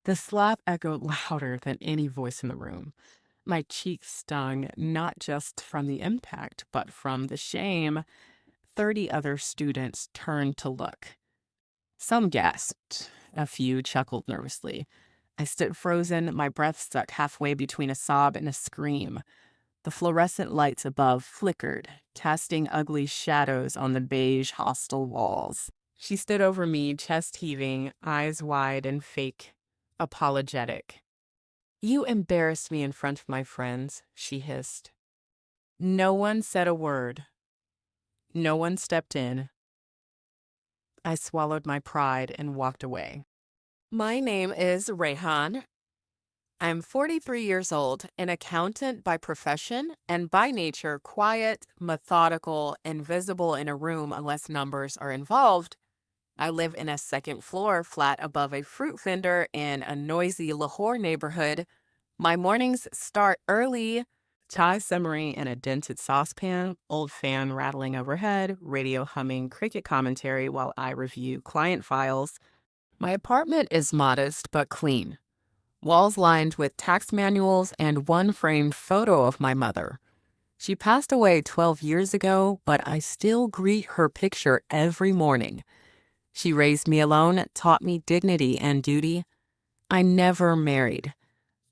The slap echoed louder than any voice in the room. My cheeks stung not just from the impact, but from the shame. 30 other students turned to look. Some gasped. A few chuckled nervously. I stood frozen, my breath stuck halfway between a sob and a scream. The fluorescent lights above flickered, casting ugly shadows on the beige hostel walls. She stood over me, chest heaving, eyes wide and fake, apologetic. "You embarrassed me in front of my friends," she hissed. No one said a word. No one stepped in. I swallowed my pride and walked away. My name is Rehan. I'm 43 years old, an accountant by profession, and by nature quiet, methodical, invisible in a room unless numbers are involved. I live in a second floor flat above a fruit vendor in a noisy Lahore neighborhood. My mornings start early. Chai simmering in a dented saucepan, old fan rattling overhead, radio humming cricket commentary while I review client files. My apartment is modest but clean. Walls lined with tax manuals and one framed photo of my mother. She passed away 12 years ago, but I still greet her picture every morning. She raised me alone, taught me dignity and duty. I never married.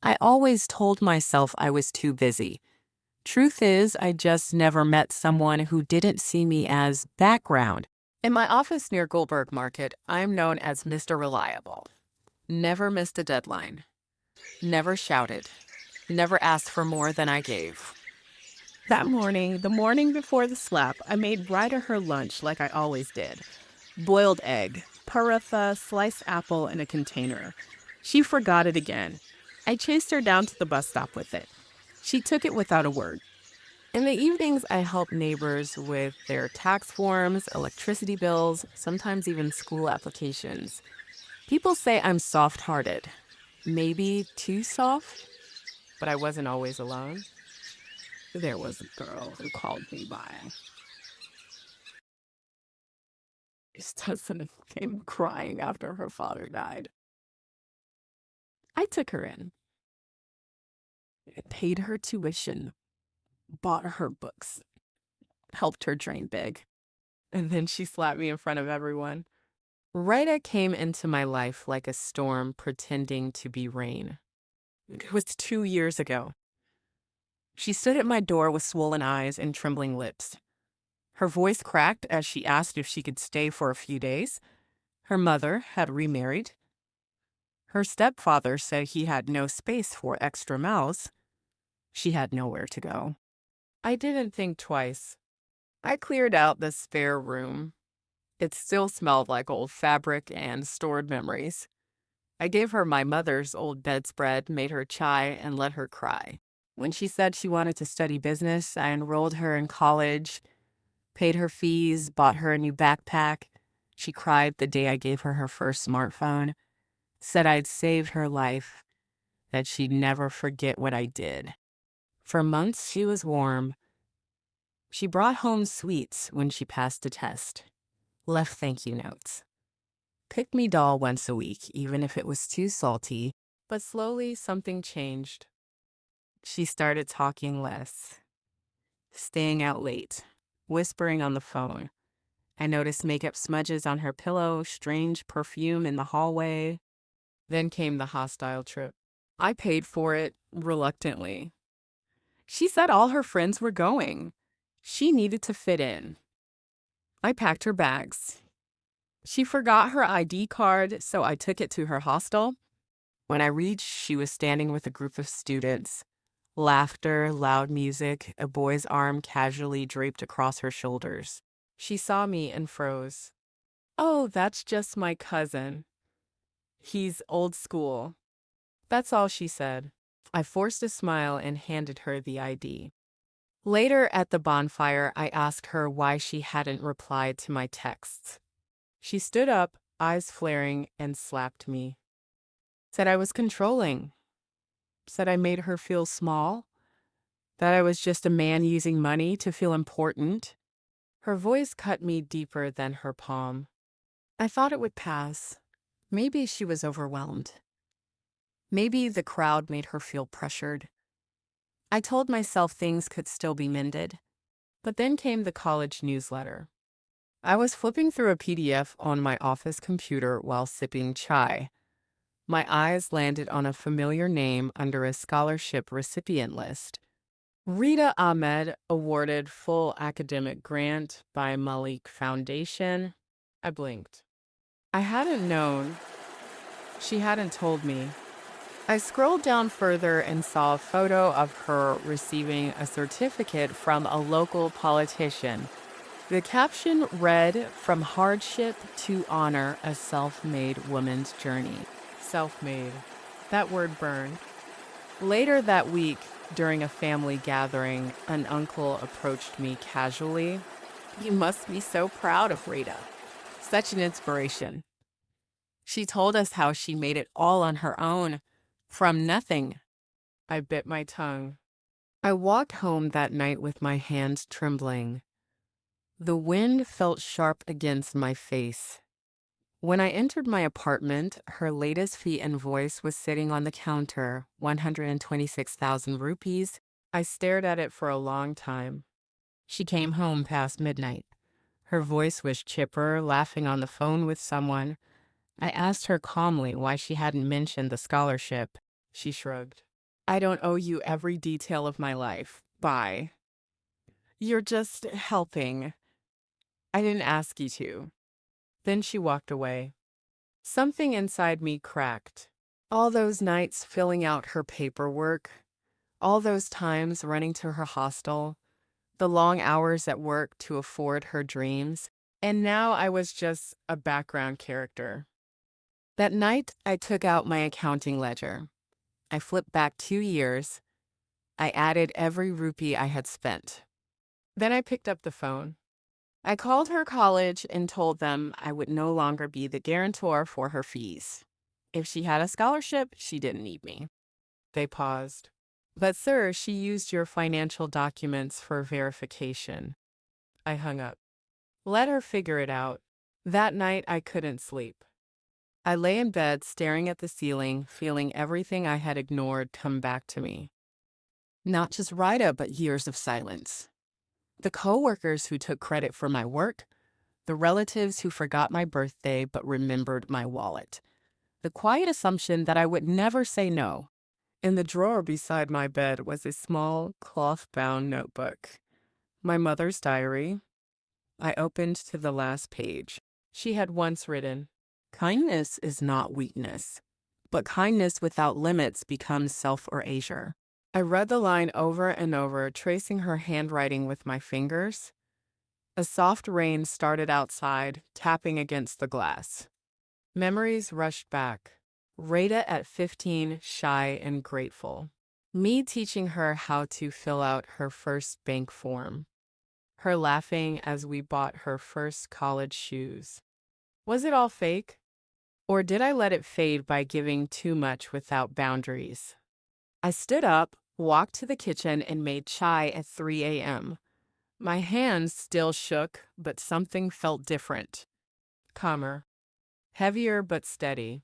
I always told myself I was too busy. Truth is, I just never met someone who didn't see me as background. In my office near Goldberg Market, I'm known as Mr. Reliable. Never missed a deadline. Never shouted. Never asked for more than I gave. That morning, the morning before the slap, I made Rida her lunch like I always did. Boiled egg, paratha, sliced apple in a container. She forgot it again. I chased her down to the bus stop with it. She took it without a word. In the evenings, I help neighbors with their tax forms, electricity bills, sometimes even school applications. People say I'm soft-hearted. Maybe too soft, but I wasn't always alone. There was a girl who called me by. His cousin came crying after her father died. I took her in, paid her tuition, bought her books, helped her dream big. And then she slapped me in front of everyone. Rita came into my life like a storm pretending to be rain. It was 2 years ago. She stood at my door with swollen eyes and trembling lips. Her voice cracked as she asked if she could stay for a few days. Her mother had remarried. Her stepfather said he had no space for extra mouths. She had nowhere to go. I didn't think twice. I cleared out the spare room. It still smelled like old fabric and stored memories. I gave her my mother's old bedspread, made her chai, and let her cry. When she said she wanted to study business, I enrolled her in college, paid her fees, bought her a new backpack. She cried the day I gave her her first smartphone, said I'd saved her life, that she'd never forget what I did. For months, she was warm. She brought home sweets when she passed a test, left thank you notes. Picked me doll once a week, even if it was too salty. But slowly, something changed. She started talking less, staying out late, whispering on the phone. I noticed makeup smudges on her pillow, strange perfume in the hallway. Then came the hostile trip. I paid for it reluctantly. She said all her friends were going. She needed to fit in. I packed her bags. She forgot her ID card, so I took it to her hostel. When I reached, she was standing with a group of students. Laughter, loud music, a boy's arm casually draped across her shoulders. She saw me and froze. "Oh, that's just my cousin. He's old school." That's all she said. I forced a smile and handed her the ID. Later at the bonfire, I asked her why she hadn't replied to my texts. She stood up, eyes flaring, and slapped me. Said I was controlling. Said I made her feel small. That I was just a man using money to feel important. Her voice cut me deeper than her palm. I thought it would pass. Maybe she was overwhelmed. Maybe the crowd made her feel pressured. I told myself things could still be mended. But then came the college newsletter. I was flipping through a PDF on my office computer while sipping chai. My eyes landed on a familiar name under a scholarship recipient list. Rida Ahmed, awarded full academic grant by Malik Foundation. I blinked. I hadn't known. She hadn't told me. I scrolled down further and saw a photo of her receiving a certificate from a local politician. The caption read, "From hardship to honor, a self-made woman's journey." Self-made. That word burned. Later that week, during a family gathering, an uncle approached me casually. "You must be so proud of Rita. Such an inspiration." She told us how she made it all on her own, from nothing. I bit my tongue. I walked home that night with my hands trembling. The wind felt sharp against my face. When I entered my apartment, her latest fee invoice was sitting on the counter, 126,000 rupees. I stared at it for a long time. She came home past midnight. Her voice was chipper, laughing on the phone with someone. I asked her calmly why she hadn't mentioned the scholarship. She shrugged. "I don't owe you every detail of my life. Bye. You're just helping. I didn't ask you to." Then she walked away. Something inside me cracked. All those nights filling out her paperwork, all those times running to her hostel, the long hours at work to afford her dreams, and now I was just a background character. That night, I took out my accounting ledger. I flipped back 2 years. I added every rupee I had spent. Then I picked up the phone. I called her college and told them I would no longer be the guarantor for her fees. If she had a scholarship, she didn't need me. They paused. "But sir, she used your financial documents for verification." I hung up. Let her figure it out. That night, I couldn't sleep. I lay in bed staring at the ceiling, feeling everything I had ignored come back to me. Not just Rida, but years of silence. The coworkers who took credit for my work, the relatives who forgot my birthday but remembered my wallet. The quiet assumption that I would never say no. In the drawer beside my bed was a small, cloth-bound notebook. My mother's diary. I opened to the last page. She had once written, "Kindness is not weakness, but kindness without limits becomes self-erasure." I read the line over and over, tracing her handwriting with my fingers. A soft rain started outside, tapping against the glass. Memories rushed back. Rada at 15, shy and grateful. Me teaching her how to fill out her first bank form. Her laughing as we bought her first college shoes. Was it all fake? Or did I let it fade by giving too much without boundaries? I stood up, walked to the kitchen, and made chai at 3 a.m. My hands still shook, but something felt different. Calmer. Heavier but steady.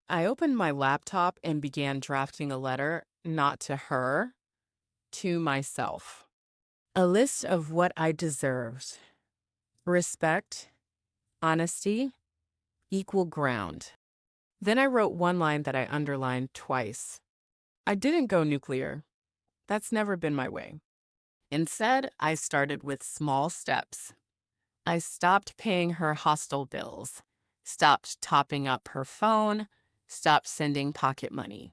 I opened my laptop and began drafting a letter, not to her, to myself. A list of what I deserved. Respect, honesty, equal ground. Then I wrote one line that I underlined twice. I didn't go nuclear. That's never been my way. Instead, I started with small steps. I stopped paying her hostel bills, stopped topping up her phone, stopped sending pocket money.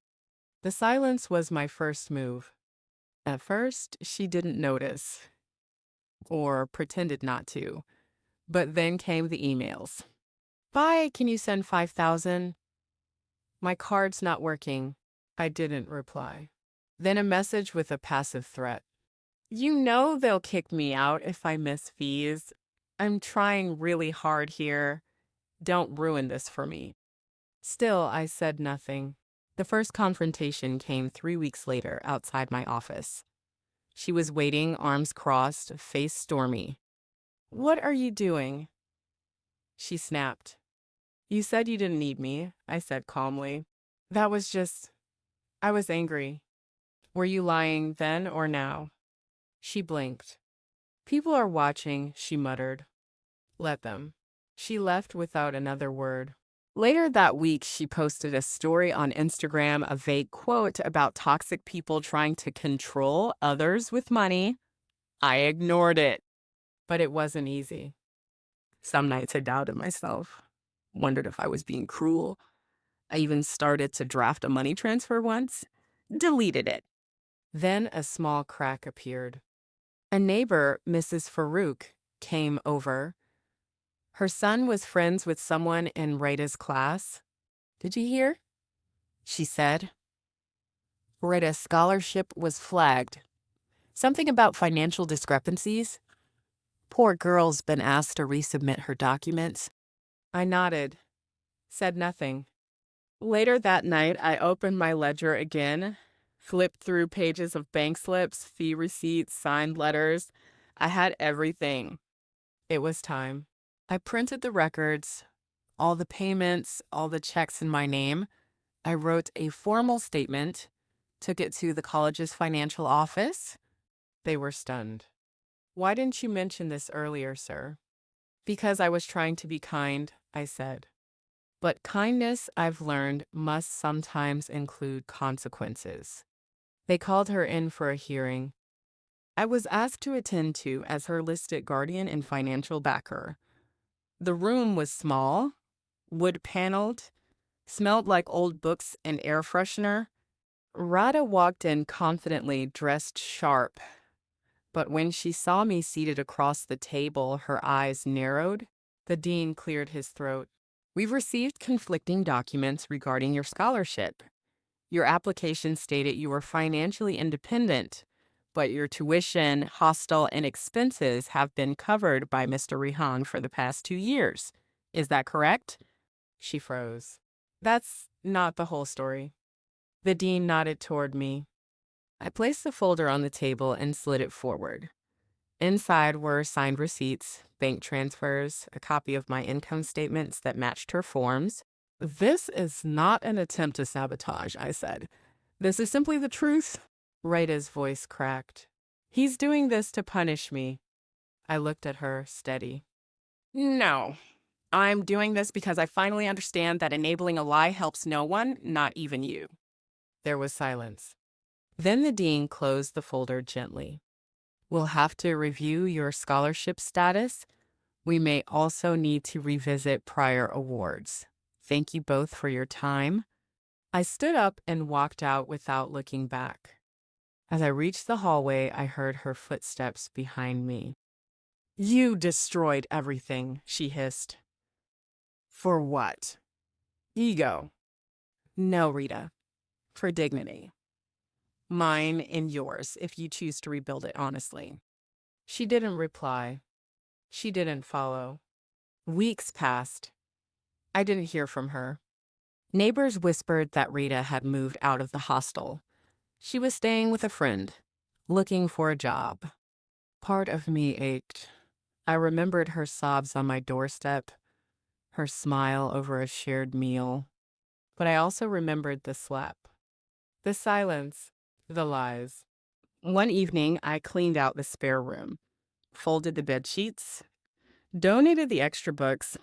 The silence was my first move. At first, she didn't notice, or pretended not to. But then came the emails. "Bye, can you send 5,000? My card's not working." I didn't reply. Then a message with a passive threat. "You know they'll kick me out if I miss fees. I'm trying really hard here. Don't ruin this for me." Still, I said nothing. The first confrontation came 3 weeks later outside my office. She was waiting, arms crossed, face stormy. "What are you doing?" She snapped. "You said you didn't need me," I said calmly. "That was just I was angry. Were you lying then or now? She blinked. People are watching, she muttered. Let them. She left without another word. Later that week, she posted a story on Instagram, a vague quote about toxic people trying to control others with money. I ignored it, but it wasn't easy. Some nights I doubted myself, wondered if I was being cruel. I even started to draft a money transfer once, deleted it. Then a small crack appeared. A neighbor, Mrs. Farouk, came over. Her son was friends with someone in Rida's class. Did you hear? She said. Rida's scholarship was flagged. Something about financial discrepancies. Poor girl's been asked to resubmit her documents. I nodded, said nothing. Later that night, I opened my ledger again, flipped through pages of bank slips, fee receipts, signed letters. I had everything. It was time. I printed the records, all the payments, all the checks in my name. I wrote a formal statement, took it to the college's financial office. They were stunned. Why didn't you mention this earlier, sir? Because I was trying to be kind, I said. But kindness, I've learned, must sometimes include consequences. They called her in for a hearing. I was asked to attend to as her listed guardian and financial backer. The room was small, wood-paneled, smelled like old books and air freshener. Rada walked in confidently, dressed sharp. But when she saw me seated across the table, her eyes narrowed. The dean cleared his throat. We've received conflicting documents regarding your scholarship. Your application stated you were financially independent, but your tuition, hostel, and expenses have been covered by Mr. Rehan for the past 2 years. Is that correct? She froze. That's not the whole story. The dean nodded toward me. I placed the folder on the table and slid it forward. Inside were signed receipts, bank transfers, a copy of my income statements that matched her forms. This is not an attempt to sabotage, I said. This is simply the truth. Rida's voice cracked. He's doing this to punish me. I looked at her, steady. No, I'm doing this because I finally understand that enabling a lie helps no one, not even you. There was silence. Then the dean closed the folder gently. We'll have to review your scholarship status. We may also need to revisit prior awards. Thank you both for your time. I stood up and walked out without looking back. As I reached the hallway, I heard her footsteps behind me. You destroyed everything, she hissed. For what? Ego. No, Rita. For dignity. Mine and yours, if you choose to rebuild it honestly. She didn't reply. She didn't follow. Weeks passed. I didn't hear from her. Neighbors whispered that Rita had moved out of the hostel. She was staying with a friend, looking for a job. Part of me ached. I remembered her sobs on my doorstep, her smile over a shared meal. But I also remembered the slap, the silence, the lies. One evening, I cleaned out the spare room, folded the bed sheets, donated the extra books.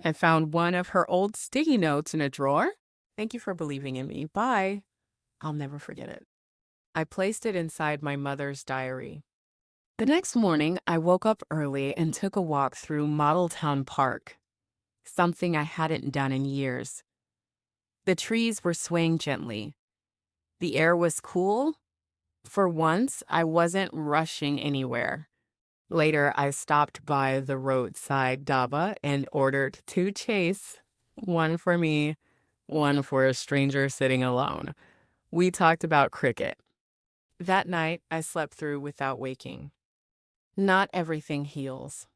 I found one of her old sticky notes in a drawer. Thank you for believing in me. Bye. I'll never forget it. I placed it inside my mother's diary. The next morning, I woke up early and took a walk through Model Town Park, something I hadn't done in years. The trees were swaying gently. The air was cool. For once, I wasn't rushing anywhere. Later, I stopped by the roadside dhaba and ordered 2 chais, one for me, one for a stranger sitting alone. We talked about cricket. That night, I slept through without waking. Not everything heals,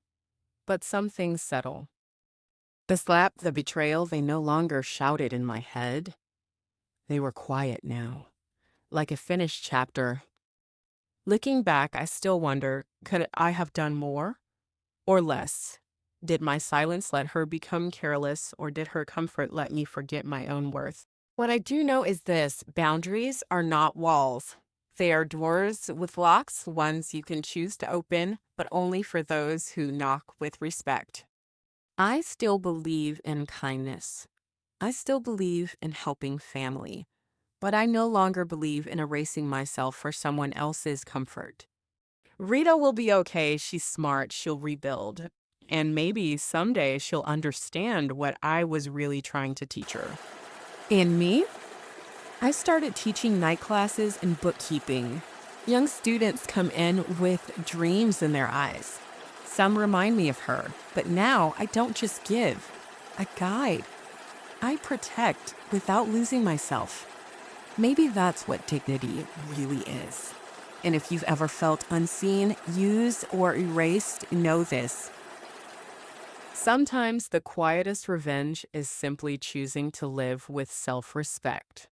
but some things settle. The slap, the betrayal, they no longer shouted in my head. They were quiet now, like a finished chapter. Looking back, I still wonder, could I have done more or less? Did my silence let her become careless, or did her comfort let me forget my own worth? What I do know is this: boundaries are not walls. They are doors with locks, ones you can choose to open, but only for those who knock with respect. I still believe in kindness. I still believe in helping family, but I no longer believe in erasing myself for someone else's comfort. Rita will be okay. She's smart. She'll rebuild. And maybe someday she'll understand what I was really trying to teach her. And me? I started teaching night classes and bookkeeping. Young students come in with dreams in their eyes. Some remind me of her, but now I don't just give, I guide. I protect without losing myself. Maybe that's what dignity really is. And if you've ever felt unseen, used, or erased, know this: sometimes the quietest revenge is simply choosing to live with self respect.